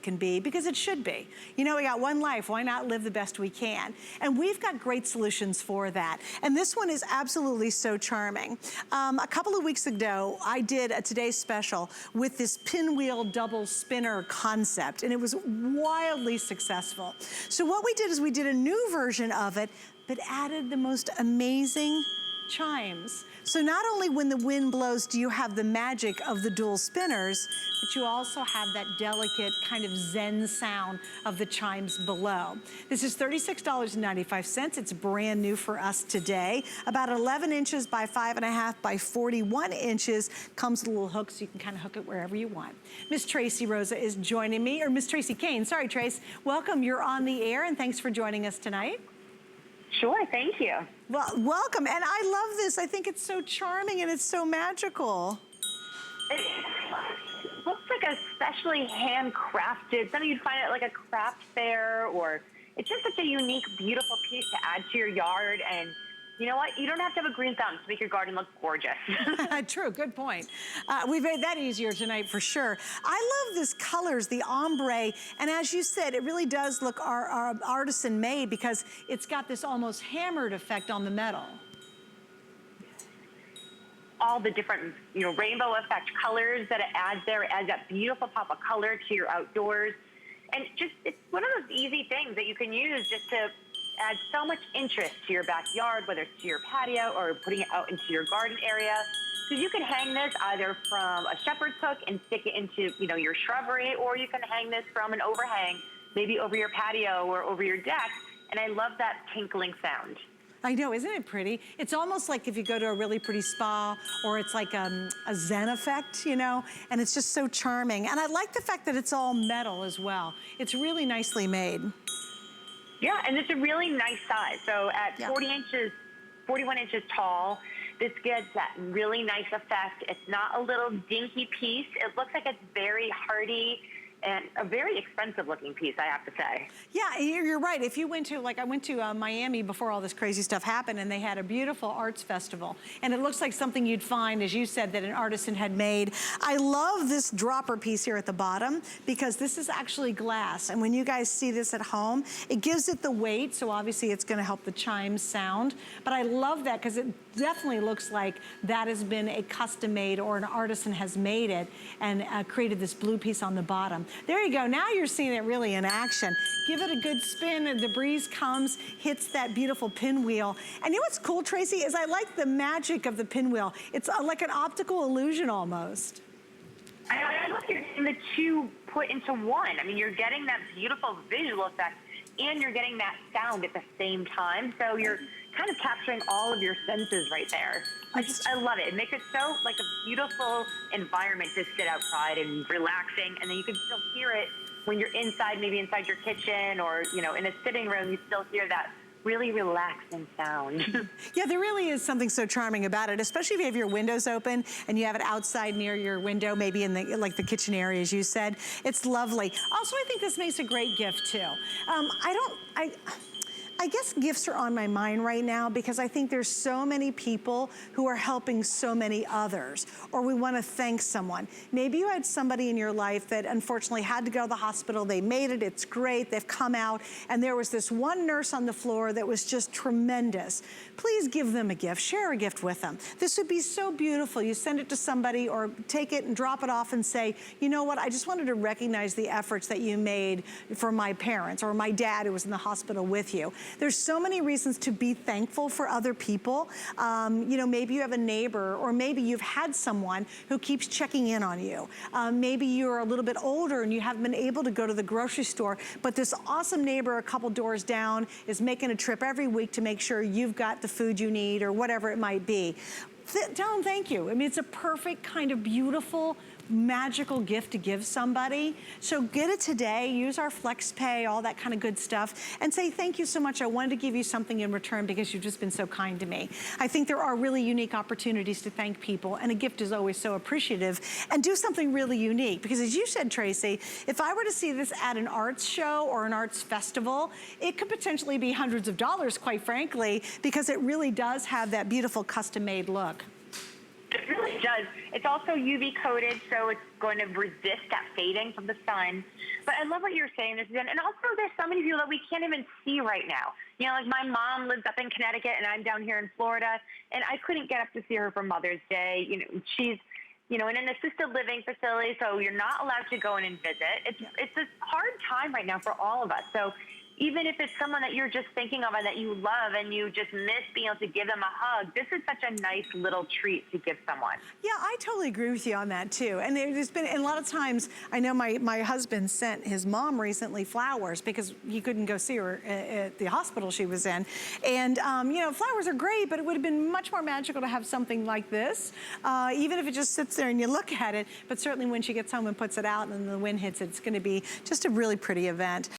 can be, because it should be. You know, we got one life, why not live the best we can? And we've got great solutions for that. And this one is absolutely so charming. A couple of weeks ago, I did a Today's Special with this pinwheel double spinner concept, and it was wildly successful. So what we did is we did a new version of it, but added the most amazing chimes. So not only when the wind blows do you have the magic of the dual spinners, but you also have that delicate kind of zen sound of the chimes below. This is $36.95. It's brand new for us today. About 11 inches by 5.5 by 41 inches. Comes with a little hook so you can kind of hook it wherever you want. Miss Tracy Rosa is joining me, or Miss Tracy Kane, sorry Trace. Welcome, you're on the air, and thanks for joining us tonight. Sure, thank you. Well, welcome, and I love this. I think it's so charming and it's so magical. It looks like a specially handcrafted, something you'd find at like a craft fair, or it's just such a unique, beautiful piece to add to your yard. And you know what? You don't have to have a green thumb to make your garden look gorgeous. True, good point. We've made that easier tonight for sure. I love this colors, the ombre, and as you said, it really does look our artisan made, because it's got this almost hammered effect on the metal. All the different, you know, rainbow effect colors that it adds there. It adds that beautiful pop of color to your outdoors. And it's one of those easy things that you can use just to add so much interest to your backyard, whether it's to your patio or putting it out into your garden area. So you can hang this either from a shepherd's hook and stick it into, you know, your shrubbery, or you can hang this from an overhang, maybe over your patio or over your deck. And I love that tinkling sound. I know, isn't it pretty? It's almost like if you go to a really pretty spa, or it's like a zen effect, you know, and it's just so charming. And I like the fact that it's all metal as well. It's really nicely made. Yeah, and it's a really nice size. So at 41 inches tall, this gets that really nice effect. It's not a little dinky piece. It looks like it's very hardy and a very expensive looking piece, I have to say. Yeah, you're right. If you went to, like I went to Miami before all this crazy stuff happened, and they had a beautiful arts festival. And it looks like something you'd find, as you said, that an artisan had made. I love this dropper piece here at the bottom, because this is actually glass. And when you guys see this at home, it gives it the weight, so obviously it's gonna help the chimes sound. But I love that, because it definitely looks like that has been a custom made, or an artisan has made it and created this blue piece on the bottom. There you go, now you're seeing it really in action. Give it a good spin, and the breeze comes, hits that beautiful pinwheel. And you know what's cool, Tracy, is I like the magic of the pinwheel. It's like an optical illusion almost. I love you're getting the two put into one. I mean, you're getting that beautiful visual effect, and you're getting that sound at the same time. So you're kind of capturing all of your senses right there. I love it. It makes it so like a beautiful environment to sit outside and relaxing, and then you can still hear it when you're inside, maybe inside your kitchen, or, you know, in a sitting room, you still hear that really relaxing sound. Yeah, there really is something so charming about it, especially if you have your windows open and you have it outside near your window, maybe in the, like the kitchen area, as you said. It's lovely. Also, I think this makes a great gift too. I guess gifts are on my mind right now, because I think there's so many people who are helping so many others, or we want to thank someone. Maybe you had somebody in your life that unfortunately had to go to the hospital. They made it, it's great, they've come out, and there was this one nurse on the floor that was just tremendous. Please give them a gift, share a gift with them. This would be so beautiful. You send it to somebody, or take it and drop it off and say, you know what, I just wanted to recognize the efforts that you made for my parents, or my dad who was in the hospital with you. There's so many reasons to be thankful for other people. You know, maybe you have a neighbor, or maybe you've had someone who keeps checking in on you. Maybe you're a little bit older and you haven't been able to go to the grocery store, but this awesome neighbor a couple doors down is making a trip every week to make sure you've got the food you need, or whatever it might be. Tell them thank you. I mean, it's a perfect kind of beautiful, magical gift to give somebody. So get it today, use our Flex Pay, all that kind of good stuff, and say thank you so much. I wanted to give you something in return because you've just been so kind to me. I think there are really unique opportunities to thank people, and a gift is always so appreciative. And do something really unique, because as you said, Tracy, if I were to see this at an arts show or an arts festival, it could potentially be hundreds of dollars, quite frankly, because it really does have that beautiful custom-made look. It really does. It's also UV coated, so it's going to resist that fading from the sun. But I love what you're saying, this is, and also there's so many people that we can't even see right now. You know, like my mom lives up in Connecticut and I'm down here in Florida, and I couldn't get up to see her for Mother's Day. You know, she's, you know, in an assisted living facility, so you're not allowed to go in and visit. It's a hard time right now for all of us. So even if it's someone that you're just thinking of and that you love and you just miss being able to give them a hug, this is such a nice little treat to give someone. Yeah, I totally agree with you on that too. And there's been, and a lot of times, I know my husband sent his mom recently flowers because he couldn't go see her at the hospital she was in. And you know, flowers are great, but it would have been much more magical to have something like this, even if it just sits there and you look at it. But certainly when she gets home and puts it out and the wind hits it, it's gonna be just a really pretty event.